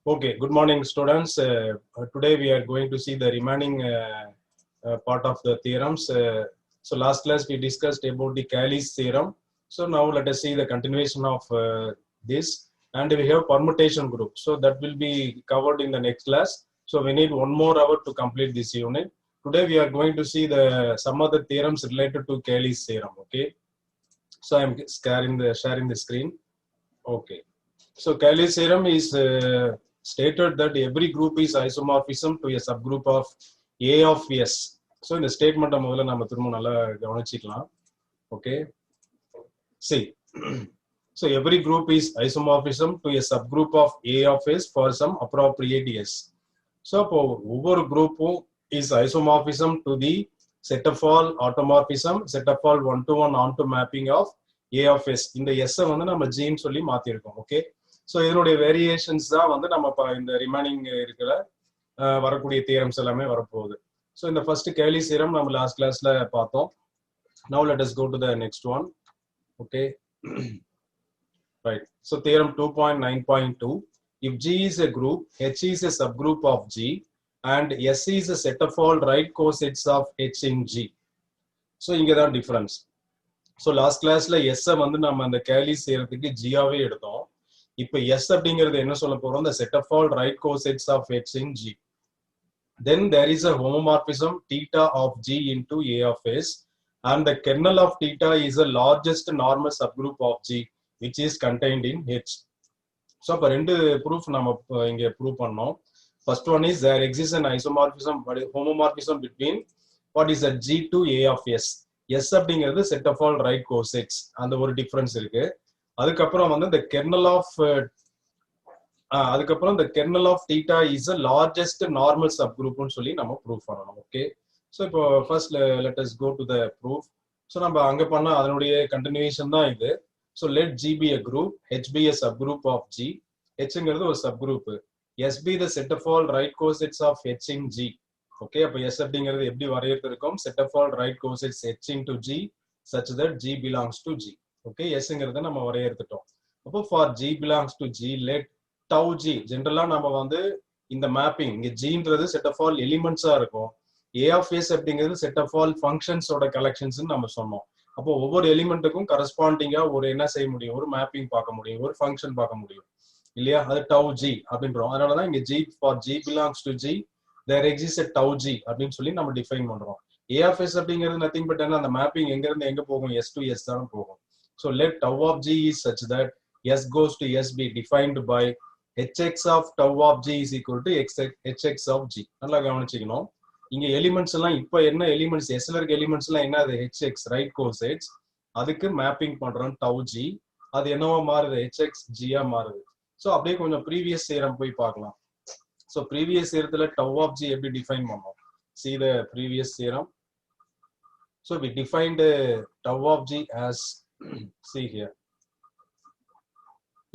Okay, good morning, students. Today we are going to see the remaining part of the theorems. So last class we discussed about the Cayley's theorem. So now let us see the continuation of this. And we have permutation group. So that will be covered in the next class. So we need 1 more hour to complete this unit. Today we are going to see some other theorems related to Cayley's theorem. Okay. So I am sharing the screen. Okay. So Cayley's theorem is stated that every group is isomorphism to a subgroup of A of S. So in the statement முதல்ல நம்ம திரும்ப நல்லா கவனிச்சிக்கலாம். Okay. See. So every group is isomorphism to a subgroup of A of S for some appropriate S. So ஒவ்வொரு குரூப்பும் is isomorphism to the set of all automorphism, set of all one-to-one onto mapping of A of S. இந்த S வந்து நம்ம G ன்னு சொல்லி மாத்திருக்கோம். Okay. So இதனுடைய variations தான் வந்து நம்ம இந்த ரிமைனிங் இருக்கிற வரக்கூடிய தியரம்ஸ் எல்லாமே வரப்போகுது. ஸோ இந்த ஃபர்ஸ்ட் கேலிஸ் தியரம் நம்ம லாஸ்ட் கிளாஸ்ல பார்த்தோம். Now let us go to the next one. Okay, right. So theorem 2.9.2, if G is a group, H is a subgroup of G and S is a set of all right cosets of H in G. So இங்கே தான் difference. So last கிளாஸ்ல எஸ்ஸை வந்து நம்ம அந்த Kallis தியரத்துக்கு ஜியாவே எடுத்தோம். இப்போ S அப்படிங்கிறது என்ன சொல்ல போறோம்? the set of all right cosets of H in G. Then there is a homomorphism theta of G into A of S and the kernel of theta is the largest normal subgroup of G which is contained in H. So அப்ப ரெண்டு proof நம்ம இங்க prove பண்ணோம். First one is there exists an homomorphism between what is a G to A of S. S அப்படிங்கிறது set of all right cosets, அந்த ஒரு difference இருக்கு. அதுக்கப்புறம் வந்து the kernel of theta is the largest normal subgroup னு சொல்லி நம்ம prove பண்ணணும். ஓகே, ஸோ இப்போ first let us go to the proof. So நம்ம அங்க பண்ண அதனுடைய கண்டினியூஷன் தான் இது. So let G be a group, H be a subgroup of G. Hங்கிறது ஒரு subgroup, S be the set of all right cosets of H in G. Okay, அப்போ S அப்படிங்கிறது எப்படி வரையறது இருக்கும்? set of all right cosets H into G such that G belongs to G. Okay, எஸ்ங்கிறத நம்ம வரையறுத்துட்டோம். அப்போ for G belongs to G, let tau G. ஜென்ரலா நம்ம வந்து இந்த மேப்பிங் இங்க Gன்றது செட் ஆஃப் ஆல் எலிமெண்ட்ஸா இருக்கும். A of S அப்படிங்கிறது செட் ஆஃப் ஆல் ஃபங்க்ஷன்ஸோட கலெக்ஷன்ஸ் நம்ம சொன்னோம். அப்போ ஒவ்வொரு எலிமெண்ட்டுக்கும் கரஸ்பாண்டிங்கா ஒரு என்ன செய்ய முடியும்? ஒரு மேப்பிங் பார்க்க முடியும், ஒரு ஃபங்க்ஷன் பார்க்க முடியும் இல்லையா? அது tau G அப்படின்றோம். அதனாலதான் இங்க G for G belongs to G there exists a tau G அப்படின்னு சொல்லி நம்ம டிஃபைன் பண்றோம். A of S அப்படிங்கிறது நத்திங் பட் என்ன, அந்த மேப்பிங் எங்க இருந்து எங்க போகும்? S to S தான் போகும். So let tau of G is such that S goes to S be defined by Hx of tau of G is equal to Hx of G. நல்லா கவனிச்சுக்கணும். இங்க எலிமெண்ட்ஸ் எல்லாம் இப்ப என்ன எலிமெண்ட்ஸ் Sல இருக்க elements எல்லாம் என்ன? அது Hx ரைட் கோசெட்ஸ். அதுக்கு மேப்பிங் பண்றோம் tau G. அது என்னவா மாறுது? Hx G ஆ மாறுது. சோ அப்படியே கொஞ்சம் ப்ரீவியஸ் தியரம் போய் பார்க்கலாம். சோ ப்ரீவியஸ் தியரத்துல tau of G எப்படி டிஃபைன் பண்ணோம்? See the previous theorem. So we defined tau of G as see here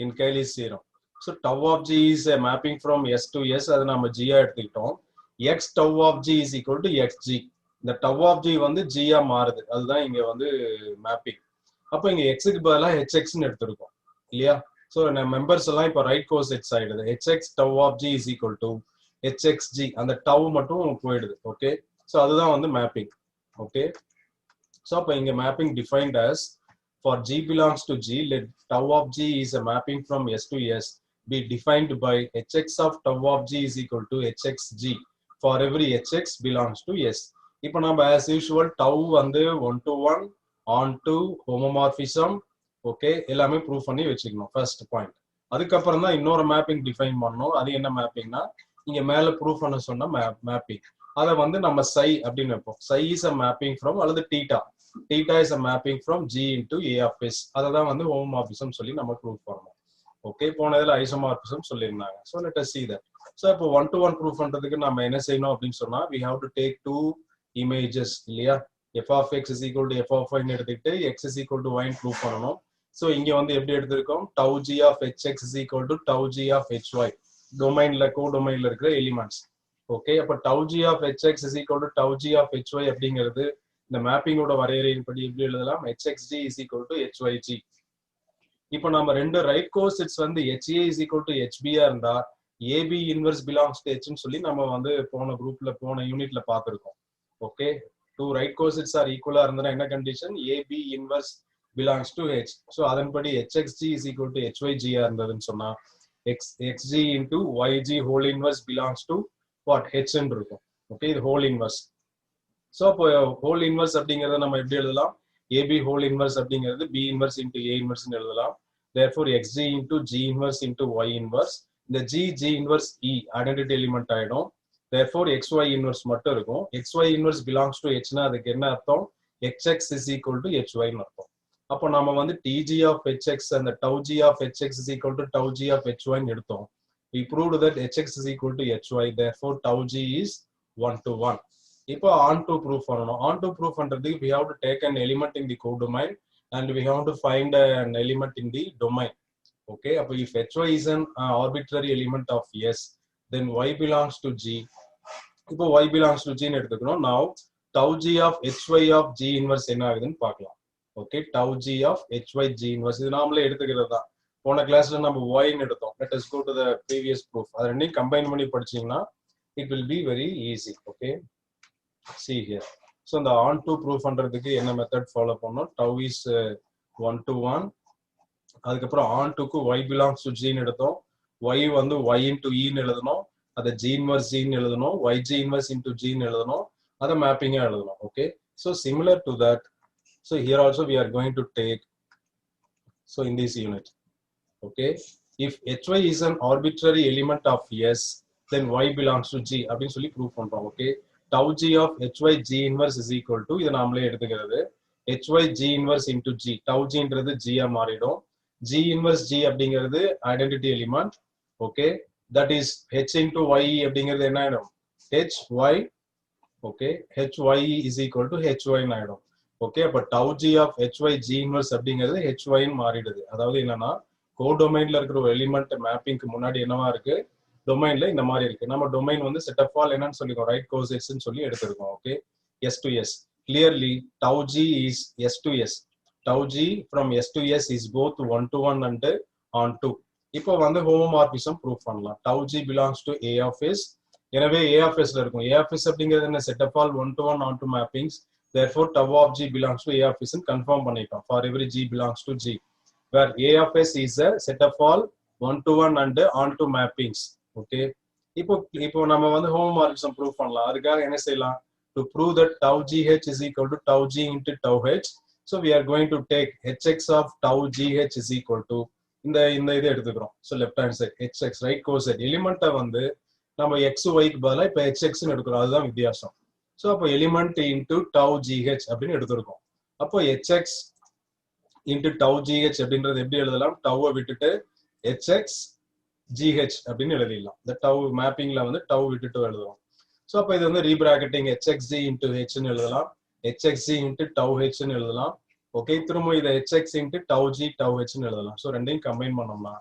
in Cayley's theorem. So tau of G is a mapping from S to S. அது நம்ம G ஆ எடுத்துக்கிட்டோம். X tau of G is equal to Xg. இந்த tau of G வந்து G ஆ மாறுது. அதுதான் இங்க வந்து mapping. அப்போ இங்க X க்கு பதிலா Hx ன்னு எடுத்துருக்கோம் இல்லையா? சோ நம்ம மெம்பர்ஸ் எல்லாம் இப்போ ரைட் கோசெட்ஸ் ஆயிடுது. Hx tau of G is equal to Hxg. அந்த tau மட்டும் போயிடுது. ஓகே, சோ அதுதான் வந்து மேப்பிங். ஓகே, சோ அப்போ இங்க mapping defined as for G belongs to G, let tau of G is a mapping from S to S be defined by Hx of tau of G is equal to Hxg for every Hx belongs to S. இப்போ நம்ம as usual tau வந்து 1 to 1 on to homomorphism. Okay, எல்லாமே prove பண்ணி வச்சுக்கணும் first point. அதுக்கப்புறம் தான் இன்னொரு mapping define பண்ணணும். அது என்ன மேப்பிங்னா இங்க மேல ப்ரூவ் பண்ண சொன்ன மேப்பிங். அதை வந்து நம்ம psi அப்படின்னு வைப்போம். psi is a mapping from அல்லது theta. Theta is a mapping from G into A of S. அததான் வந்து homomorphism சொல்லி நம்ம ப்ரூவ் பண்ணணும். ஓகே, போனதுல ஐசோமார்பிசம் சொல்லியிருந்தாங்க. So let us see that. So இப்போ 1 to 1 ப்ரூவ் பண்றதுக்கு நம்ம என்ன செய்யணும் அப்படின்னு சொன்னா we have to take two images இல்லையா? f of x is equal to f of y ன்னு எடுத்துக்கிட்டு x is equal to y ன்னு ப்ரூவ் பண்ணணும். So இங்க வந்து எப்படி எடுத்திருக்கோம்? tau G of hx is equal to tau G of hy. டொமைன்ல கோடொமைன்ல இருக்கிற எலிமெண்ட்ஸ். ஓகே, அப்ப tau G of hx is equal to tau G of hy அப்படிங்கிறது இந்த மேப்பிங்கோட வரையறையின்படி எப்படி எழுதலாம்? Hxg is equal to hyg. இப்போ நம்ம ரெண்டு ரைட் கோசெட்ஸ் வந்து HA is equal to HB இருந்தா ஏபி இன்வர்ஸ் பிலாங்ஸ் டு ஹெச்னு சொல்லி நம்ம வந்து போன யூனிட்ல பார்த்துருக்கோம். Okay, two right cosets are ஈக்குவலா இருந்தா என்ன condition? AB inverse belongs to H. So அதன்படி ஹெச்எக்ஸ்ஜி இஸ் ஈக்குவல் டு ஹெச்ஒய்ஜியா இருந்ததுன்னு சொன்னா xg into yg whole inverse belongs to what? h ன்னு இருக்கும். ஓகே, இது ஹோல் இன்வர்ஸ். ஸோ அப்போ ஹோல் இன்வர்ஸ் அப்படிங்கறத நம்ம எப்படி எழுதலாம்? ab ஹோல் இன்வர்ஸ் அப்படிங்கிறது b இன்வர்ஸ் இன்டு a இன்வர்ஸ்னு எழுதலாம். therefore xg into g inverse into y inverse. இந்த g inverse e identity element ஆயிடும். therefore xy inverse மட்டும் இருக்கும். xy inverse belongs to h னா அதுக்கு என்ன அர்த்தம்? hx is equal to hy ன்னு அர்த்தம். அப்போ நம்ம வந்து tg of hx and tau g of hx is equal to tau g of hy ன்னு எடுத்தோம். we proved that hx is equal to hy. therefore tau g is 1 to 1. இப்போ on to proof பண்ணணும். on to proof பண்றதுக்கு we have to take an element in the codomain and we have to find an element in the domain. Okay, அப்போ if hy is an arbitrary element of s, then y belongs to g. இப்போ y belongs to g ன்னு எடுத்துக்கணும். now tau g of hy of g inverse என்ன ஆகுதுன்னு பார்க்கலாம். Okay, tau g of hy g inverse இது நாமளே எடுத்துக்கிறது தான். போன கிளாஸ்ல நம்ம y ன்னு எடுத்தோம். let us go to the previous proof. அது ரெண்டையும் கம்பைன் பண்ணி படிச்சீங்கன்னா it will be very easy. okay, see here. so the on to proof பண்றதுக்கு என்ன மெத்தட் ஃபாலோ பண்ணோம்? tau is 1 to 1. அதுக்கு அப்புறம் on to க்கு y belongs to g ன்னு எடுத்தோம். y வந்து y into e ன்னு எழுதணும். அத g inverse g ன்னு எழுதணும். yg inverse into g ன்னு எழுதணும். அத மேப்பிங்கா எழுதணும். okay, so similar to that, so here also we are going to take, so in this unit, okay, if hy is an arbitrary element of s, then y belongs to g அப்படினு சொல்லி prove பண்றோம். okay, tau g of hy g inverse is equal to, இத நாமளே எடுத்துக்கிறது, hy g inverse into g. tau g ன்றது g ஆ மாறிடும். g inverse g அப்படிங்கிறது identity element. okay, that is h into y அப்படிங்கிறது என்ன ஆயிடும்? hy. okay, hy is equal to hy ன்னு ஆயிடும். ஓகே, அப்ப tau g of hy g inverse அப்படிங்கிறது hy ன்னு மாறிடுது. அதாவது என்னன்னா, கோடொமைன்ல இருக்கிற ஒரு எலிமெண்ட் மேப்பிங்க்கு முன்னாடி என்னவா இருக்கு? டொமைன்ல இந்த மாதிரி இருக்கு. நம்ம டொமைன் வந்து செட் ஆஃப் ஆல் என்னன்னு சொல்லிருக்கோம்? ரைட் கோசெட்ஸ்னு சொல்லி எடுத்திருக்கோம். Okay, s to s. clearly tau g is s to s. tau g from s to s is both 1 to 1 and on to. இப்போ வந்து ஹோமோமார்பிசம் ப்ரூவ் பண்ணலாம். tau g belongs to a of s. எனவே a of s ல இருக்கும். a of s அப்படிங்கிறது என்ன? Set of all 1 to 1 on to mappings. therefore tau of g belongs to a of s ன்னு confirm பண்ணிட்டோம். for every g belongs to g, where a of s is a set of all 1 to 1 and on to mappings. okay, இப்போ நம்ம வந்து homomorphism prove பண்ணலாம். அதுக்காக என்ன செய்யலாம்? to prove that tau gh is equal to tau g into tau h, so we are going to take hx of tau gh is equal to இந்த இதை எடுத்துக்கிறோம். so left hand side hx right coset எலிமெண்ட்டை வந்து நம்ம x y க்கு பதிலா இப்ப hx ன்னு எடுக்கிறோம். அதுதான் வித்தியாசம். so அப்போ எலிமெண்ட் into tau gh அப்படின்னு எடுத்திருக்கோம். அப்போ hx into tau gh அப்படின்றது எப்படி எழுதலாம்? tau-வை விட்டுட்டு hx gh அப்படின்னு எழுதிடலாம். இந்த tau மேப்பிங்ல வந்து tau விட்டுட்டு எழுதுவோம். so அப்போ இது வந்து ரீபிராக்கெட்டிங் hxg into h ன்னு எழுதலாம். hxg into tau h ன்னு எழுதலாம். ஓகே, திரும்ப இதை hx into tau g tau h ன்னு எழுதலாம். so ரெண்டையும் கம்பைன் பண்ணோம்னா,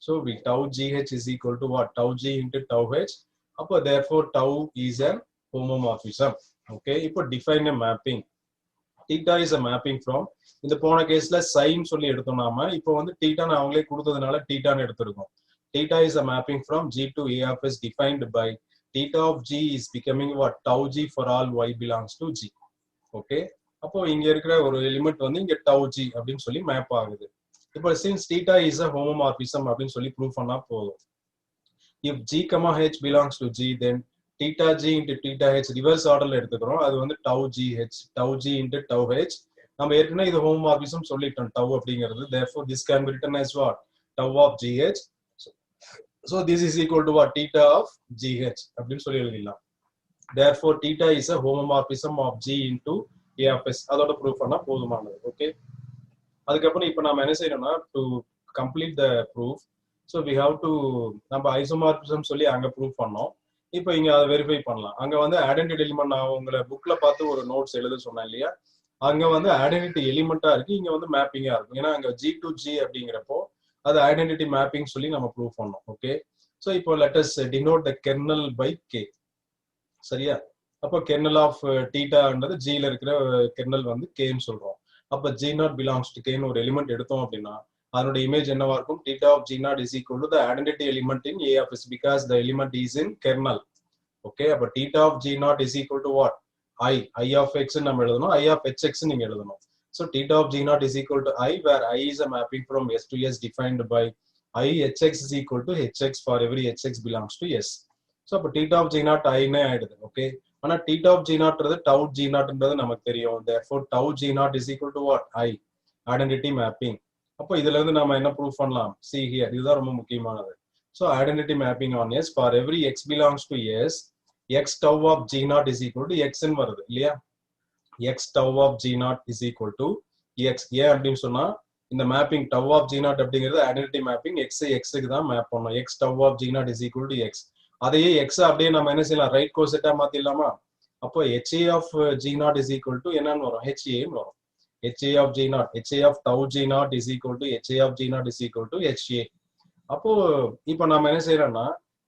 so we tau gh is equal to what? tau g into tau h. அப்போ therefore tau is an homomorphism. okay, இப்போ define a mapping. theta is a mapping from, இந்த போன கேஸ்ல sin சொல்லி எடுத்தோம் நாம. இப்போ வந்து theta ன்னு அவங்களே கொடுத்ததுனால theta ன்னு எடுத்துருக்கோம். theta is a mapping from g to a of s defined by theta of g is becoming what? tau g for all y belongs to g. okay, அப்போ இங்க இருக்கிற ஒரு எலிமெண்ட் வந்து இங்க tau g அப்படின்னு சொல்லி மேப் ஆகுது. இப்போ since theta is a homomorphism அப்படின்னு சொல்லி ப்ரூவ் பண்ணா போதும். if g h belongs to g, then theta g into theta h reverse ஆர்டர்ல எடுத்துக்கிறோம். அது வந்து tau g into tau h. நம்ம ஏற்கனவே இது ஹோமோமார்பிசம் சொல்லிட்டோம் tau அப்படிங்கிறது. therefore this can be written as what? tau of gh. so this is equal to what? theta of gh அப்படின்னு சொல்லி எழுதிடலாம். therefore theta is a homomorphism of g into a of s. அதோட prove பண்ணா போதுமானது. Okay, அதுக்கப்புறம் இப்போ நம்ம என்ன செய்யணும்னா, to complete the proof, so we have to, நம்ம ஐசோமார்பிசம் சொல்லி அங்க ப்ரூவ் பண்ணோம். இப்போ இங்க அதை வெரிஃபை பண்ணலாம். அங்க வந்து ஐடென்டிட்டி எலிமெண்ட், நான் உங்களை புக்ல பார்த்து ஒரு நோட்ஸ் எழுத சொன்னேன் இல்லையா? அங்க வந்து ஐடென்டிட்டி எலிமெண்டா இருக்கு, இங்க வந்து மேப்பிங்கா இருக்கும். ஏன்னா அங்க g to g அப்படிங்கிறப்போ அது ஐடென்டிட்டி மேப்பிங் சொல்லி நம்ம ப்ரூவ் பண்ணோம். ஓகே, ஸோ இப்போ let us denote the kernel by k. சரியா? அப்போ kernel of thetaன்றது g ல இருக்கிற kernel வந்து k ன்னு சொல்றோம். அப்போ g not belongs to k ன்னு ஒரு எலிமெண்ட் எடுத்தோம் அப்படின்னா அதனுடைய இமேஜ் என்னவா இருக்கும்? theta of G naught is equal to the identity element in A of S because the element is in kernel. Okay, அப்ப theta of G naught is equal to what? I of X நம்ம எழுதணும், I of HX நீங்க எழுதணும். So theta of G naught is equal to I, where I is a mapping from S to S defined by I HX is equal to HX for every HX belongs to S. So அப்ப theta of G naught I னே ஆயிடுது. Okay, ஆனா theta of G naught tau G naught நமக்கு தெரியும். Therefore tau G naught is equal to what? I, identity mapping. அப்போ இதுல இருந்து நாம என்ன ப்ரூவ் பண்ணலாம்? See here, இதுதான் ரொம்ப முக்கியமானது. So identity mapping on S for every X belongs to S, X tau of G naught is equal to X ன்னு வருது இல்லையா? X tau of G naught is equal to X. ஏன் அப்படின்னு சொன்னா இந்த mapping tau of G naught அப்படிங்கிறது identity mapping X க்கு தான் மேப் பண்ணணும். X tau of G naught is equal to X. அதையே X அப்படியே நம்ம என்ன செய்யலாம்? ரைட் கோசெட்டா மாத்திடலாமா? அப்போ HA of G naught is equal to என்னன்னு வரும்? HA ன்னு வரும். HA of G naught, HA of tau G naught is equal to HA of G naught is equal to HA. அப்போ இப்போ நாம என்ன செய்யறோம்னா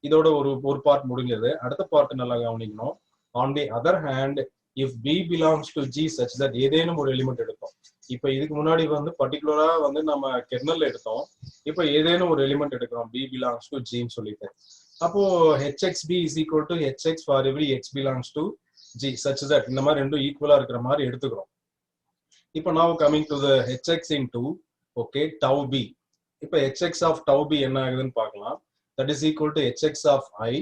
இதோட ஒரு பார்ட் முடிஞ்சது. அடுத்த பார்ட் நல்லா கவனிக்கணும். On the other hand, if B belongs to G such that ஏதேனும் ஒரு எலிமெண்ட் எடுத்தோம். இப்போ இதுக்கு முன்னாடி வந்து பர்டிகுலரா வந்து நம்ம கெர்னல் எடுத்தோம். இப்போ ஏதேனும் ஒரு எலிமெண்ட் எடுக்கிறோம் B belongs to G ன்னு சொல்லிட்டு. அப்போ HXB is equal to HX for every X belongs to G such that இந்த மாதிரி ரெண்டும் ஈக்குவலா இருக்கிற மாதிரி எடுத்துக்கிறோம். இப்போ now coming to the HX into okay tau B. இப்போ HX of tau B என்ன ஆகுதுன்னு பார்க்கலாம். That is equal to HX of I.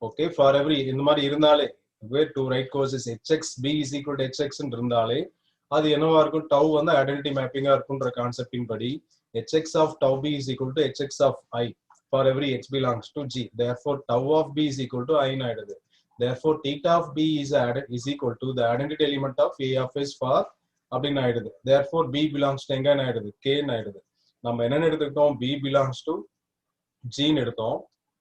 Okay, for every இந்த மாதிரி இருந்தாலே where to write courses HXB is equal to HX ன்னு இருந்தாலே அது என்னவா இருக்கும்? tau வந்து ஐடென்டிட்டி மேப்பிங்கா இருக்கும்ன்ற கான்செப்டின் படி HX of tau B is equal to HX of I for every X belongs to G. Therefore tau of B is equal to I ன்னு ஆயிடுது. Therefore theta of B is equal to the identity element of A of S for அப்படின்னு ஆயிடுது. Therefore B belongs to எங்க ஆயிடுது? K ன்னு ஆயிடுது. நம்ம என்னன்னு எடுத்துக்கிட்டோம்? B belongs to G ன்னு எடுத்தோம்.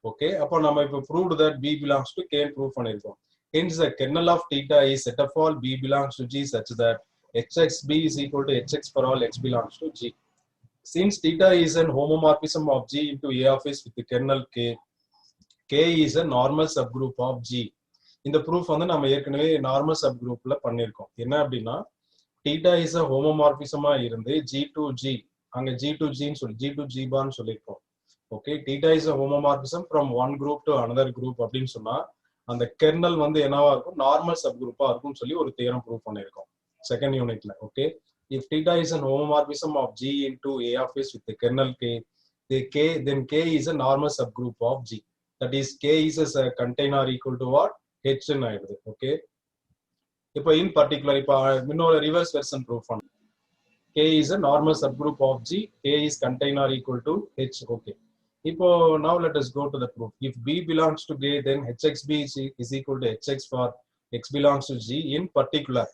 ஓகே, அப்போ நம்ம இப்போ proved that B belongs to K ன்னு ப்ரூவ் பண்ணிருக்கோம். Hence the kernel of theta is set of all B belongs to G such that HXB is equal to HX for all X belongs to G. Since theta is an homomorphism of G into A of S with the kernel K, K is a normal subgroup of G. இந்த proof வந்து நம்ம ஏற்கனவே normal சப்குரூப்ல பண்ணிருக்கோம். என்ன அப்படின்னா theta is a homomorphism இருந்து G to G, அங்க G to G ன்னு சொல்லி G to G bar ன்னு சொல்லிருக்கோம். Okay, theta is a homomorphism from one group to another group அப்படின்னு சொன்னா அந்த கெர்னல் வந்து என்னவா இருக்கும்? நார்மல் சப்குரூப்பா இருக்கும்னு சொல்லி ஒரு தியரம் ப்ரூவ் பண்ணிருக்கோம் செகண்ட் யூனிட்ல. Okay, if theta is an homomorphism of G into A of S with the kernel K, then K is a normal subgroup of G. That is K is a container equal to what? H ன்னு ஆயிடுது. Okay, இப்போ in particular இப்போ இன்னொரு reverse version prove பண்ணோம். K is a normal subgroup of G, K is container equal to H. Okay, இப்போ now let us go to the proof. If B belongs to K, then HXB is equal to HX for X belongs to G. In particular,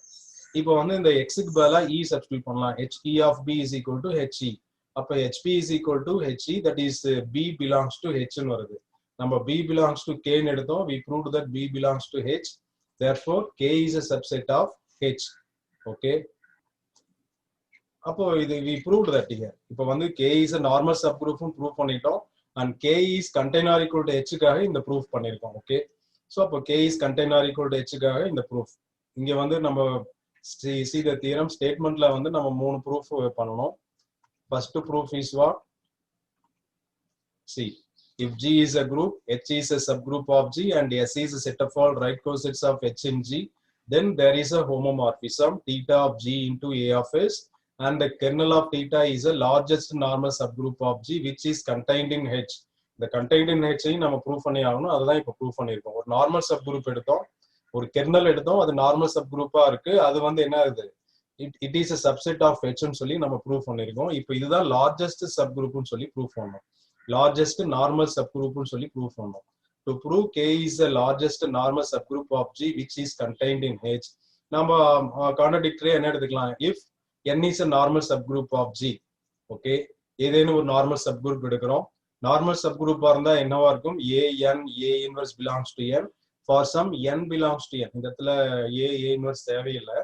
இப்போ வந்து இந்த X க்கு பதிலா E substitute பண்ணலாம். HE of B is equal to HE. அப்ப HP is equal to HE, that is B belongs to H ன்னு வருது. நம்ம B belongs to K ன்னு எடுத்தோம். We proved that B belongs to H. Therefore K is a subset of H. Okay, அப்போ இது we proved that here. இப்போ வந்து K is a normal subgroup prove பண்ணிட்டோம் and K is container equal to H காக இந்த proof பண்ணிருக்கோம். Okay, so அப்போ K is container equal to H காக இந்த ப்ரூஃப். இங்க வந்து நம்ம see the theorem statementல வந்து நம்ம மூணு ப்ரூஃப் பண்ணனும். First proof is what? See, if G is a group, H is a subgroup of G and S is a set of all right cosets of H in G, then there is a homomorphism theta of G into A of S, and the kernel of theta is a largest normal subgroup of G which is contained in H. The contained in H நம்ம prove பண்ணி ஆகணும். அதுதான் இப்போ prove பண்ணிருக்கோம். ஒரு normal subgroup எடுத்தோம், ஒரு kernel எடுத்தோம், அது நார்மல் சப்குரூப்பா இருக்கு. அது வந்து என்ன ஆகுது? It is a subset of H ன்னு சொல்லி நம்ம ப்ரூவ் பண்ணிருக்கோம். இப்போ இதுதான் லார்ஜஸ்ட் சப்குரூப்னு சொல்லி ப்ரூவ் பண்ணோம். largest normal subgroup ன்னு சொல்லி ப்ரூவ் பண்ணோம். To prove K is the largest normal subgroup of G which is contained in H, நம்ம கான்ட்ராடிக்டரி என்ன எடுத்துக்கலாம்? If N is a normal subgroup of G, okay, ஏதேனும் ஒரு நார்மல் சப்குரூப் எடுக்கிறோம். Normal சப்குரூப்பா இருந்தா என்னவா இருக்கும்? AN A inverse belongs to N for some N belongs to N. இந்த இடத்துல A inverse தேவையில்லை.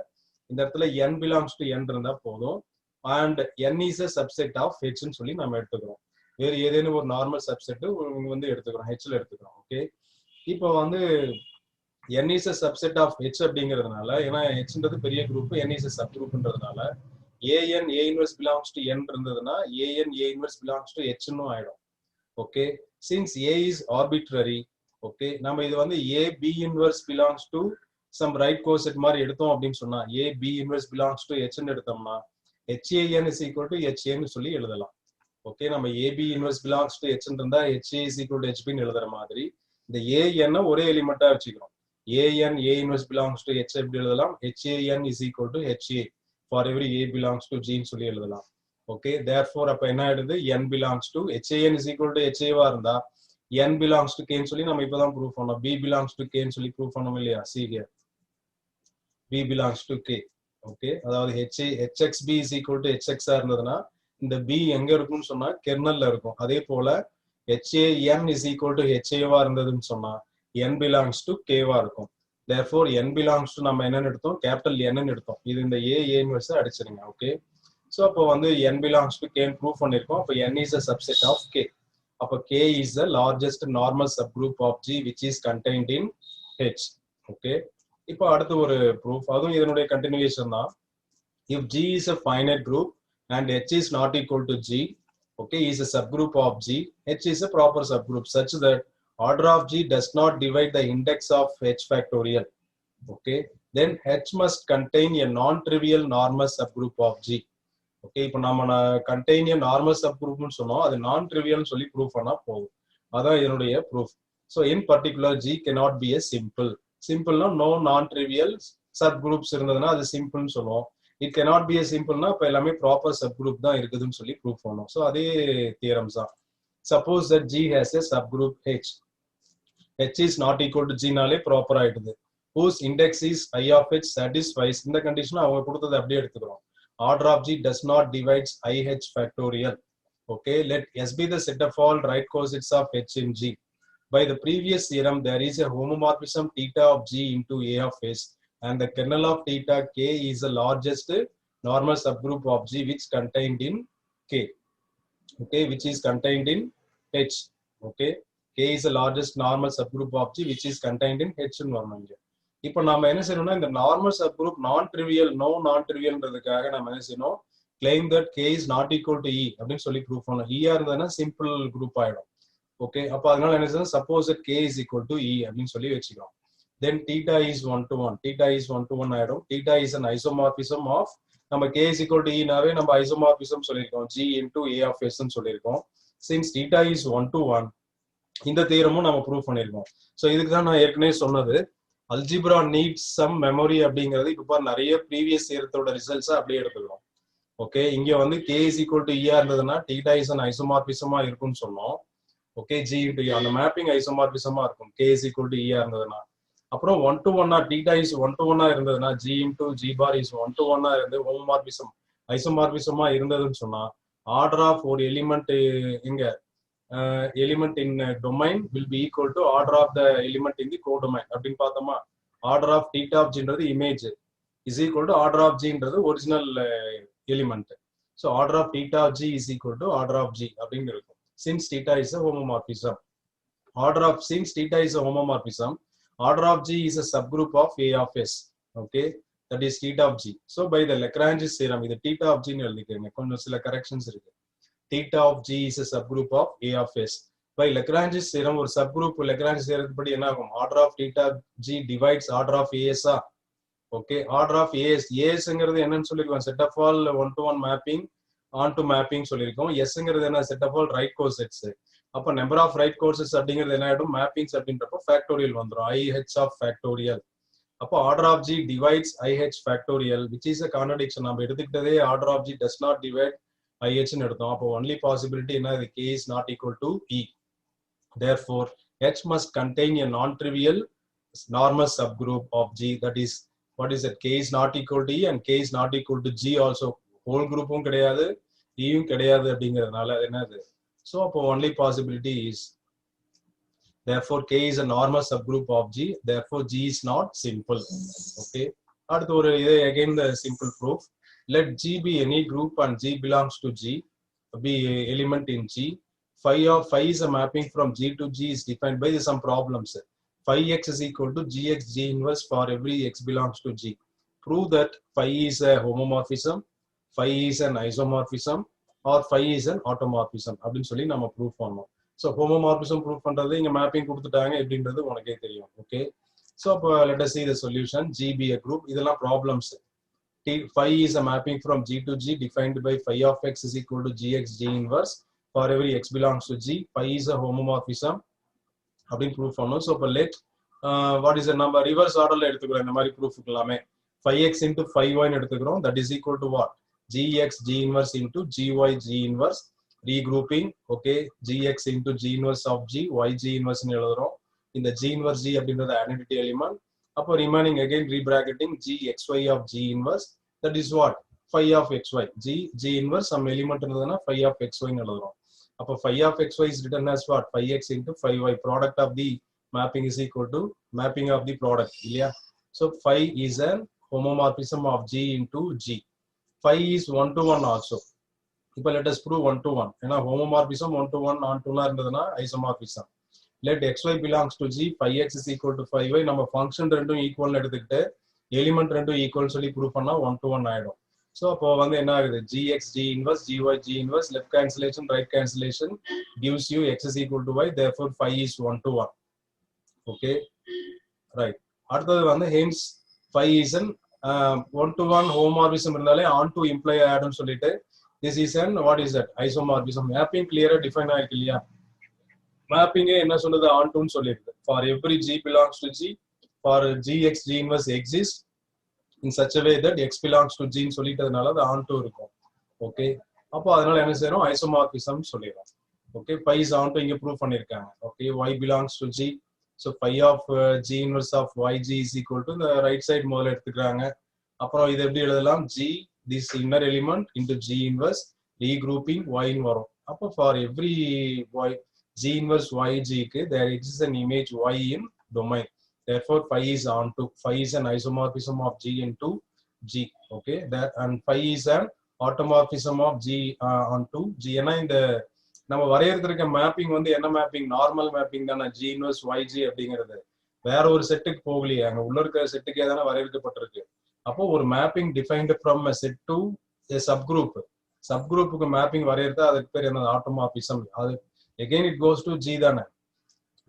இந்த இடத்துல N belongs to N இருந்தா போதும். and N is a subset of H ன்னு சொல்லி நம்ம எடுத்துக்கிறோம். வேறு ஏதேனும் ஒரு நார்மல் சப்செட் வந்து எடுத்துக்கிறோம், ஹெச்ல எடுத்துக்கிறோம். ஓகே, இப்போ வந்து N is a subset of H அப்படிங்கிறதுனால, ஏன்னா Hன்றது பெரிய குரூப், N is a சப் குரூப்ன்றதுனால an a inverse belongs to n இருந்ததுன்னா an a inverse belongs to h ன்னு ஆயிடும். Okay, since a is arbitrary, okay, நம்ம இது வந்து a b inverse belongs to some right coset மாதிரி எடுத்தோம் அப்படின்னு சொன்னா a b inverse belongs to h ன்னு எடுத்தோம்னா han is equal to ha ன்னு சொல்லி எழுதலாம். ஓகே, நம்ம ab inverse belongs to h இருந்தா ha is equal to hb ன்னு எழுதுற மாதிரி இந்த an ஒரே எலிமெண்டா வச்சுக்கிறோம். an a inverse belongs to h எப்படி எழுதலாம், han is equal to ha for every a belongs to g ன்னு சொல்லி எழுதலாம். ஓகே, therefore அப்ப என்ன ஆயிடுது, n belongs to han is equal to ha வா இருந்தா n belongs to k ன்னு சொல்லி நம்ம இப்பதான் ப்ரூவ் பண்ணோம். b belongs to k ன்னு சொல்லி ப்ரூவ் பண்ணோம் இல்லையா? see here b belongs to k. Okay, அதாவது hxb is equal to hx இருந்ததுன்னா இந்த b எங்க இருக்கும்னு சொன்னா கெர்னல்ல இருக்கும். அதே போல han is equal to ha வா இருந்ததுன்னு சொன்னா n belongs to k வா இருக்கும். therefore n belongs to நம்ம என்னன்னு எடுத்தோம், கேபிட்டல் n ன்னு எடுத்தோம். இது இந்த a இன்வெர்ஸ் அடிச்சிருங்க. ஓகே, சோ அப்போ வந்து n belongs to k ன்னு ப்ரூவ் பண்ணிருக்கோம். அப்போ n is a subset of k. அப்போ k is the largest normal subgroup of g which is contained in h. Okay, இப்போ அடுத்து ஒரு ப்ரூஃப், அதுவும் இதனுடைய கண்டினியூவேஷன் தான். if g is a finite group and h is not equal to g, okay, is a subgroup of g, h is a proper subgroup such that order of g does not divide the index of h factorial. Okay, then h must contain a non-trivial normal subgroup of g. Okay, இப்போ நம்ம contain a normal subgroup னு சொன்னோம், அது non-trivial னு சொல்லி prove பண்ணா போதும். அதான் இதனுடைய proof. So in particular g cannot be a simple. சிம்பிள்னா no non-trivial subgroups இருந்ததுன்னா அது சிம்பிள்னு சொல்லுவோம். it cannot be a simple-னா அப்ப எல்லாமே ப்ராப்பர் subgroup தான் இருக்குதுன்னு சொல்லி ப்ரூவ் பண்ணோம். ஸோ அதே தியரம்ஸ் தான். suppose that g has a subgroup h. h is not equal to g நாலே ப்ராப்பர் ஆயிடுது. whose index is I of h satisfies, இந்த கண்டிஷன் அவங்க கொடுத்தது அப்படியே எடுத்துக்கிறோம். order of g does not divide IH factorial. Okay, let S be the set of all right cosets of h in g. By the previous theorem, there is a homomorphism theta of g into A of s, and the kernel of theta k is the largest normal subgroup of g which contained in k. Okay, which is contained in h. Okay, k is the largest normal subgroup of g which is contained in h ன்னு வரணும். இப்போ நாம என்ன செய்யணும்னா இந்த normal subgroup நான் trivial நான் ட்ரிவியல்ன்றதுக்காக நம்ம என்ன செய்யணும், claim that k is not equal to e அப்படின்னு சொல்லி ப்ரூவ் பண்ணணும். e இருந்ததுன்னா சிம்பிள் குரூப் ஆயிடும். ஓகே, அப்போ அதனால என்ன செய்யணும், suppose that k is equal to e அப்படின்னு சொல்லி வச்சுக்கிறோம். then theta is 1 to 1, theta is 1 to 1 ஆயிடும். theta is an isomorphism of, நம்ம k is equal to e நாவே நம்ம isomorphism சொல்லியிருக்கோம், g into a of s ன்னு சொல்லியிருக்கோம். since theta is 1 to 1, இந்த தியரமும் நம்ம ப்ரூவ் பண்ணியிருக்கோம். ஸோ இதுக்கு தான் நான் ஏற்கனவே சொன்னது, அல்ஜிப்ரா நீட்ஸ் சம் மெமரி அப்படிங்கிறது இப்போ நிறைய ப்ரீவியஸ் இயரத்தோட ரிசல்ட்ஸை அப்படியே எடுத்துக்கிறோம். ஓகே, இங்க வந்து k is equal to e இருந்ததுன்னா theta is an isomorphism இருக்கும்னு சொன்னோம். ஓகே, g into e அந்த மேப்பிங் ஐசோமார்பிசம் இருக்கும் k is equal to e இருந்ததுன்னா. அப்புறம் 1 to 1 theta is 1 to 1 இருந்ததுன்னா g into g bar is 1 to 1 இருந்து ஹோமோமார்பிசம் ஐசோமார்பிசமா இருந்ததுன்னு சொன்னா ஆர்டர் ஆஃப் ஒரு எலிமெண்ட் இங்க element in domain will be equal to order of the element in the codomain அப்படின்னு பார்த்தோமா. order of theta of g ன்றது image is equal to order of g ன்றது original element. so order of theta of g is equal to order of g அப்படின்னு இருக்கும். since theta is a homomorphism, since theta is a homomorphism, order of g is a subgroup of a of s. okay, that is theta of g. so by the Lagrange's theorem, இது theta of g ன்னு எழுதிக்கிறேன், கொஞ்சம் சில corrections இருக்கு. theta of g is a subgroup of a of s. by Lagrange's theorem, ஒரு subgroup Lagrange's theorem படி என்ன ஆகும், order of theta g divides order of as. okay, order of asங்கிறது என்னன்னு சொல்லிருக்கோம், set of all one to one mapping on to mapping சொல்லிருக்கோம். sங்கிறது என்ன, set of all right cosets. அப்ப number of right cosets அப்படிங்கிறது என்ன ஆயிடும், mappings அப்படின்றப்போ factorial வந்துரும், IH of factorial. அப்போ order of g divides IH factorial, which is a contradiction. நம்ம எடுத்துக்கிட்டதே order of g does not divide IH ன்னு எடுத்தோம். அப்போ only possibility என்ன, k is not equal to e. therefore h must contain a non-trivial normal subgroup of g. that is, what is it, k is not equal to e and k is not equal to g also. whole groupும் கிடையாது eயும் கிடையாது அப்படிங்கிறதுனால என்னது, so அப்போ only possibility is, therefore k is a normal subgroup of g, therefore g is not simple. okay, அடுத்து ஒரு இது again the simple proof. let g be any group and g belongs to g, be element in g. Phi is a mapping from g to g is defined by some problems. Phi x is equal to gx g inverse for every x belongs to g. Prove that phi is a homomorphism. phi is an isomorphism or phi is an automorphism அப்படின்னு சொல்லி நம்ம prove பண்ணோம். So homomorphism prove பண்றது இங்க mapping கொடுத்துட்டாங்க எப்படின்றது உனக்கே தெரியும். Okay, so அப்போ let us see the solution. G be a group. இதெல்லாம் problems. Phi is a mapping from G to G defined by phi of x is equal to gx G inverse for every x belongs to G. Phi is a homomorphism அப்படின்னு prove பண்ணோம். So இப்போ let what is the number reverse orderல எடுத்துக்கிறோம். இந்த மாதிரி proof எல்லாமே phi x into phi y எடுத்துக்கிறோம். That is equal to what? Gx G inverse into Gy G inverse. Regrouping, okay, Gx into G inverse of G, Y G inverse னு எழுதுறோம். இந்த G inverse G அப்படின்றது identity element. அப்போ remaining again rebracketing G xy of G inverse. That is what? Phi of xy. G inverse some element இருந்ததுன்னா phi of xy னு எழுதுறோம். அப்போ phi of xy is written as what? Phi x into phi y. Product of the mapping is equal to mapping of the product. இல்லையா? So phi is an homomorphism of G into G. Phi is 1 to 1 also. இப்போ let us prove 1 to 1. ஏன்னா homomorphism 1 to 1 on 2 இருந்ததுன்னா isomorphism. Let xy belongs to G, phi x is equal to phi y. நம்ம function ரெண்டும் equal எடுத்துக்கிட்டு element ரெண்டும் equal சொல்லி prove பண்ணா 1 to 1 ஆயிடும். ஸோ அப்போ வந்து என்ன ஆகுது? Gx G inverse, Gy G inverse, left cancellation, right cancellation gives you x is equal to y. Therefore phi is 1 to 1. Okay, right. அடுத்தது வந்து hence phi is an 1 to 1 homomorphism இருந்தாலே on to imply ஆடும் சொல்லிட்டு this is an what is that? Isomorphism. Mapping clear define ஆயிருக்கு இல்லையா? Mapping என்ன சொல்லுது? on to ன்னு சொல்லிருக்கு. For every G belongs to G, for Gx G inverse exists in such a way that x belongs to G ன்னு சொல்லிட்டதுனால அது on to இருக்கும். Okay, அப்போ அதனால என்ன செய்யறோம்? Isomorphism சொல்லிடுறோம். Okay, phi is on to இங்க ப்ரூவ் பண்ணிருக்காங்க. Okay, y belongs to G. So phi of G inverse of yg is equal to the right side முதல்ல எடுத்துக்கிறாங்க. அப்புறம் இது எப்படி எழுதலாம்? G this inner element into G inverse regrouping y ன்னு வரும். அப்போ for every y G inverse yg க்கு there exists an image y in domain. Therefore phi is on to. Phi is an isomorphism of G into G. Okay, that and phi is an automorphism of G onto G. ஏன்னா இந்த நம்ம வரையறுத்திருக்க mapping வந்து என்ன mapping? Normal mapping தானே. G inverse yg அப்படிங்கிறது வேற ஒரு செட்டுக்கு போகலையே, அங்க உள்ள இருக்கிற செட்டுக்கே தானே வரையறுக்கப்பட்டிருக்கு. அப்போ ஒரு mapping defined from a set to a subgroup. சப்குரூப்புக்கு மேப்பிங் வரையறுத்தா அதுக்கு பேர் என்ன? ஆட்டோமார்பிசம். அது again it goes to G தானே.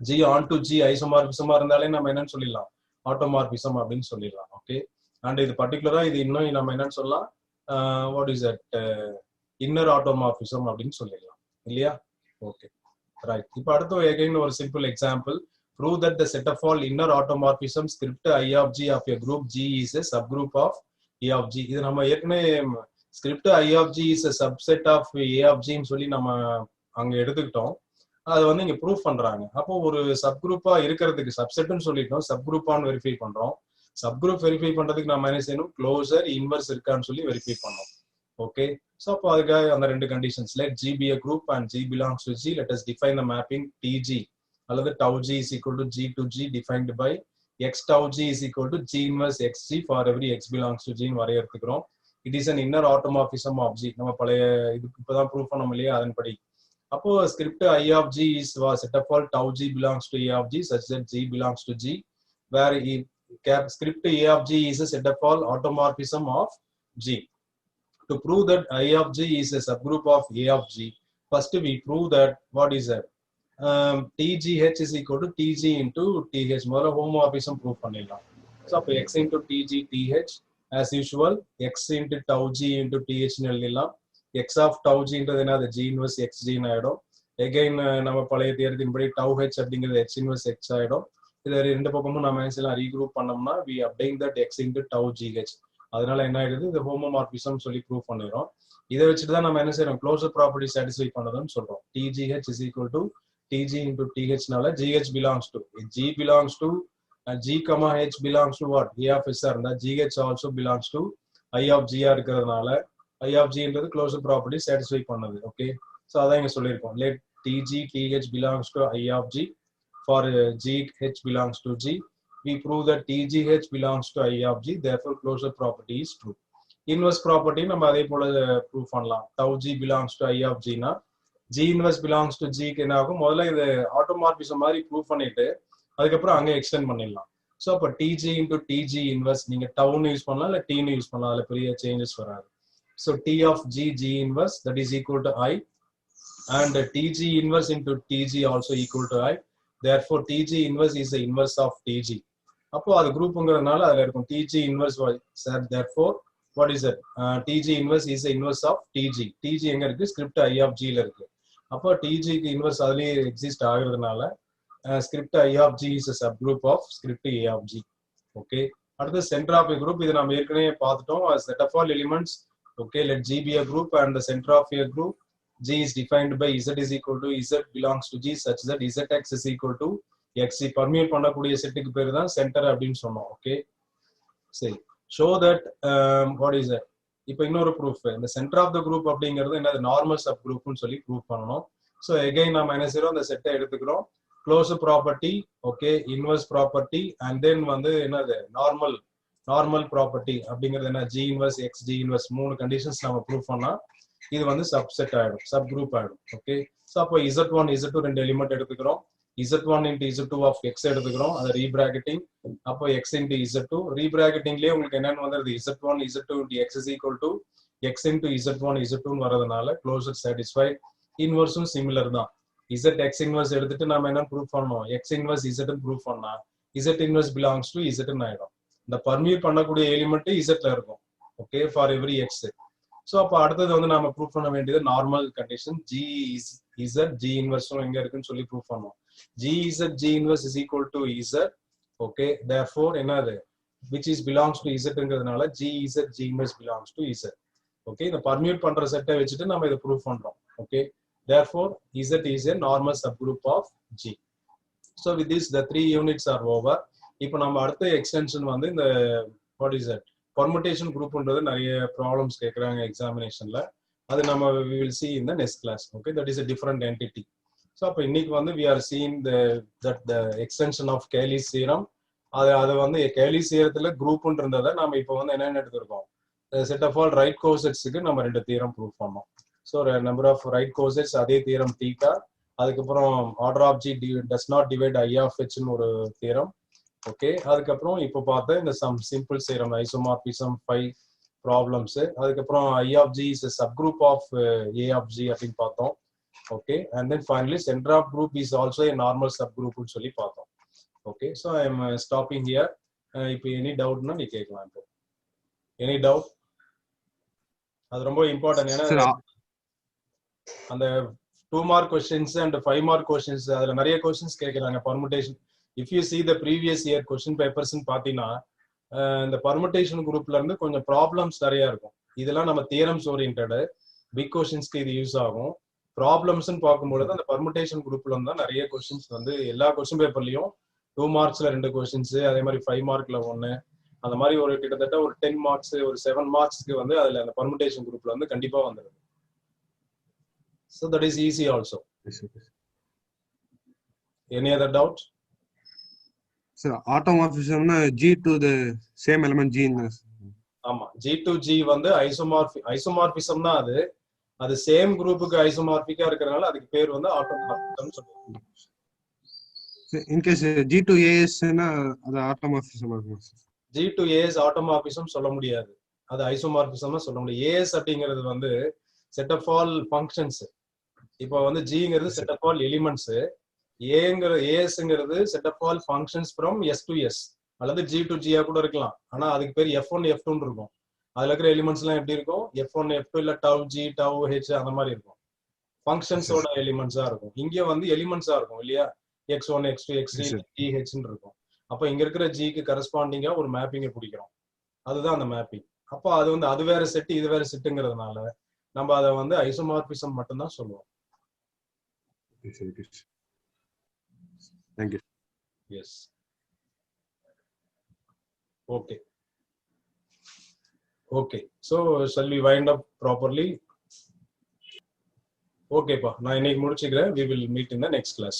G on to G ஐசோமார்பிசமா இருந்தாலே நம்ம என்னன்னு சொல்லிடலாம்? ஆட்டோமார்பிசம் அப்படின்னு சொல்லிடலாம். ஓகே, அண்ட் இது பர்டிகுலரா இது இன்னும் நம்ம என்னன்னு சொல்லலாம்? What is that? இன்னர் ஆட்டோமார்பிசம் அப்படின்னு சொல்லிடலாம் இல்லையா? Okay, right. இப்போ அடுத்து again ஒரு simple example. Prove that the set of all inner automorphisms script I of G of a group G is a subgroup of A of G. இது நம்ம ஏற்கனவே script I of G is a subset of A of G ன்னு சொல்லி நம்ம அங்க எடுத்துக்கிட்டோம். அது வந்து இங்க ப்ரூவ் பண்றாங்க. அப்போ ஒரு சப்குரூப்பா இருக்கிறதுக்கு சப்செட்னு சொல்லிட்டோம், சப்குரூப்பான்னு வெரிஃபை பண்றோம். சப்குரூப் வெரிஃபை பண்றதுக்கு நம்ம என்ன செய்யணும்? க்ளோசர் இன்வர்ஸ் இருக்கான்னு சொல்லி வெரிஃபை பண்ணோம். ஓகே, ஸோ அப்போ அதுக்காக அந்த ரெண்டு conditions. Let G be a group and G belongs to G. Let us define the mapping TG அல்லது tau G is equal to G to G defined by x tau G is equal to G inverse xg for every x belongs to G ன்னு வரையறுத்துக்கிறோம். It is an inner automorphism of G. நம்ம பழைய இதுக்கு இப்பதான் prove பண்ணோம் இல்லையா? அதன்படி அப்போ script I of G is set of all tau G belongs to A of G such that G belongs to G, where script A of G is a set of all automorphism of G. To prove that I of G is a subgroup of A of G, first we prove that what is that? TGH is equal to TG into TH. முதல்ல homomorphism prove பண்ணிடலாம். So அப்போ x into TG TH as usual x into tau G into TH ன்னு எழுதிடலாம். x of tau G ன்றது என்னது? G inverse xg ன்னு ஆயிடும். Again நம்ம பழைய தியரத்தின்படி tau h அப்படிங்கிறது x inverse x ஆயிடும். இதை ரெண்டு பக்கமும் நம்ம என்ன ரீக்ரூப் பண்ணோம்னா we obtain that x into tau GH. அதனால என்ன ஆயிடுது? இது ஹோமோமார்பிசம் சொல்லி ப்ரூவ் பண்ணிடுறோம். இதை வச்சுட்டு தான் நம்ம என்ன செய்யறோம்? க்ளோசர் ப்ராப்பர்ட்டி சாட்டிஸ்ஃபை பண்ணதுன்னு சொல்றோம். TGH is equal to TG into TH னால GH belongs to G belongs to G comma H belongs to what? A of S இருந்தா GH also belongs to I of G இருக்கிறதுனால I of G ன்றது closer property satisfy பண்ணது. Okay, so அதான் இங்க சொல்லியிருக்கோம். Let TG TH belongs to I of G for GH belongs to G. We prove that TGH belongs to I of G. Therefore closure property is true. Inverse property நம்ம அதே போல prove பண்ணலாம். tau G belongs to I of G னா G inverse belongs to G க்கு என்ன ஆகும்? முதல்ல இது ஆட்டோமார்பிசம் மாதிரி ப்ரூவ் பண்ணிட்டு அதுக்கப்புறம் அங்கே எக்ஸ்டெண்ட் பண்ணிடலாம். ஸோ அப்போ TG into TG inverse நீங்க டவுன்னு யூஸ் பண்ணலாம் இல்லை டீன்னு யூஸ் பண்ணலாம். அதில் பெரிய சேஞ்சஸ் வராது. So T of G inverse, that is equal to I, and TG inverse into TG also equal to I. Therefore TG inverse is the inverse of TG. அப்போ அது குரூப்ங்கிறதுனால அதுல இருக்கும் TG inverse. Therefore what is it? TG inverse is the inverse of TG. TG எங்க இருக்கு? script I of G ல இருக்கு. அப்போ TG க்கு inverse அதுலயே exist ஆகுறதுனால script I of G is a subgroup of script A of G. Okay. அடுத்து center of a group, இது நம்ம ஏற்கனவே பார்த்துட்டோம். Set of all elements. Okay, let G be a group and the center of a group G is defined by Z is equal to Z belongs to G such that ZX is equal to X. பர்மியூட் பண்ணக்கூடிய செட்டுக்கு பேர் தான் centre அப்படின்னு சொன்னோம். Okay, சரி. Show that what is it? இப்போ இன்னொரு proof, இந்த சென்டர் ஆஃப் த குரூப் அப்படிங்கிறது என்னது? நார்மல் சப் குரூப்னு சொல்லி ப்ரூவ் பண்ணணும். ஸோ எகைன் நம்ம என்ன செய்யறோம்? அந்த செட்டை எடுத்துக்கிறோம். Close property, okay, inverse property, and then வந்து என்னது? நார்மல் ப்ராப்பர்ட்டி அப்படிங்கிறது என்ன? G inverse X, G inverse, 3 conditions நம்ம ப்ரூவ் பண்ணா இது வந்து சப்செட் ஆயிடும், சப் குரூப் ஆயிடும். ஓகே, ஸோ அப்போ Z1 Z2 ரெண்டு எலிமெண்ட் எடுத்துக்கிறோம். Z1 into Z2 of X எடுத்துக்கிறோம், அதை ரீபிராக்கெட்டிங். அப்போ X into Z2 ரீபிராக்கெட்டிங்லேயே உங்களுக்கு என்னன்னு வந்துருது? Z1 Z2 into X is equal to X into Z1 Z2 வரதுனால க்ளோசர் சாட்டிஸ்ஃபைட். இன்வெர்ஸும் சிமிலர் தான். Z X இன்வெர்ஸ் எடுத்துட்டு நம்ம என்ன ப்ரூவ் பண்ணோம்? X இன்வெர்ஸ் Z ப்ரூவ் பண்ணா Z inverse belongs to Z ஆயிடும். இந்த பர்மியூட் பண்ணக்கூடிய எலிமெண்ட் Z ல இருக்கும். Okay, for every X. So அப்போ அடுத்தது வந்து நம்ம ப்ரூவ் பண்ண வேண்டியது normal condition. G Z G இன்வெர்ஸும் எங்க இருக்குன்னு சொல்லி ப்ரூவ் பண்ணோம். G Z G inverse is equal to Z. Okay, therefore என்னது? which is belongs to Zங்கிறதுனால G Z G inverse belongs to Z. Okay, இந்த பர்மியூட் பண்ற செட்டை வச்சுட்டு நம்ம இதை ப்ரூவ் பண்றோம். Okay, therefore Z is a normal subgroup of G. So with this the 3 units are over. இப்போ நம்ம அடுத்த எக்ஸ்டென்ஷன் வந்து இந்த what is that? permutation groupன்றது நிறைய ப்ராப்ளம்ஸ் கேட்குறாங்க எக்ஸாமினேஷன்ல. அது நம்ம we will see in the next class. Okay, that is a different entity. So அப்போ இன்னைக்கு வந்து we are seeing the extension of Cayley's theorem. அது வந்து Cayley's theoremத்துல குரூப்னு இருந்ததை நம்ம இப்போ வந்து என்னென்ன எடுத்திருக்கோம்? செட் ஆஃப் ஆல் ரைட் கோசெட்ஸுக்கு நம்ம 2 தியரம் ப்ரூவ் பண்ணோம். So number of right cosets, அதே தியரம் தீட்டா. அதுக்கப்புறம் order of G does not divide I of ஹெச்னு ஒரு தியரம். ஓகே, அதுக்கப்புறம் இப்போ பார்த்த இந்த some simple theorem isomorphism 5 problems. அதுக்கப்புறம் I of G is subgroup of A of G அப்படின்னு பார்த்தோம். Okay, and then finally center of group is also a normal subgroup னு சொல்லி பார்த்தோம். Okay, so I am stopping here. இப்போ any doubt னா நீ கேட்கலாம். இப்போ any doubt? அது ரொம்ப இம்பார்ட்டன்ட். ஏன்னா அந்த 2 mark questions and 5 mark questions அதுல நிறைய questions கேட்கறாங்க permutation. If you see the previous year question papers ன்னு பார்த்தீங்கன்னா இந்த permutation குரூப்ல இருந்து கொஞ்சம் ப்ராப்ளம்ஸ் நிறைய இருக்கும். இதெல்லாம் நம்ம தியரம்ஸ் ஓரியன்டட் பிக் கொஸ்டின்ஸ்க்கு இது யூஸ் ஆகும். ப்ராப்ளம்ஸ்ன்னு பார்க்கும்போது அந்த பர்முடேஷன் குரூப்ல இருந்தா நிறைய கொஸ்டின்ஸ் வந்து எல்லா கொஸ்டின் பேப்பர்லயும் 2 மார்க்ஸ்ல 2 கொஸ்டின்ஸ், அதே மாதிரி 5 மார்க்ல 1, அந்த மாதிரி ஒரு கிட்டத்தட்ட ஒரு 10 மார்க்ஸ் ஒரு 7 மார்க்ஸ்க்கு வந்து அதுல அந்த பர்முடேஷன் குரூப்ல வந்து கண்டிப்பா வந்துருது. So that is easy also. Any other doubt? Sir, automorphism G to the same element G in this. ஆமா, G to G வந்து ஐசோமார்பிசம் தான். அது சேம் குரூப்புக்கு ஐசோமார்பிக்கா இருக்கறனால அதுக்கு பேர் வந்து ஆட்டோமார்பிசம் சொல்லுவாங்க. In case G to AS னா அது ஆட்டோமார்பிசம் ஆகுமா? G to AS ஆட்டோமார்பிசம் சொல்ல முடியாது, அது ஐசோமார்பிசம் சொல்ல முடியும். AS அப்படிங்கிறது வந்து செட் ஆஃப் ஆல் ஃபங்க்ஷன்ஸ். இப்போ வந்து Gங்கிறது செட் ஆஃப் ஆல் எலிமெண்ட்ஸ், ASங்கிறது set of all functions from S to S அல்லது G to G கூட இருக்கலாம். ஆனா அதுக்கு பேர் F1 F2 இருக்கும். அதுல இருக்கிற எலிமெண்ட்ஸ் எல்லாம் எப்படி இருக்கும்? F1 F2 இல்ல tau G tau H அந்த மாதிரி இருக்கும். ஃபங்க்ஷன்ஸோட எலிமெண்ட்ஸா இருக்கும். இங்க வந்து எலிமெண்ட்ஸா இருக்கும் இல்லையா? X1 X2 X3 G H ன்னு இருக்கும். அப்ப இங்க இருக்கிற G க்கு கரஸ்பாண்டிங்கா ஒரு மேப்பிங்கை பிடிக்கிறோம். அதுதான் அந்த மேப்பிங். அப்போ அது வந்து அது வேற செட் இது வேற செட்டுங்கிறதுனால நம்ம அதை வந்து ஐசோமார்பிசம் மட்டும் தான் சொல்லுவோம். Thank you. Yes. Okay. Okay, so shall we wind up properly? Okay pa, நான் இன்னைக்கு முடிச்சுக்கிறேன். We will meet in the next class.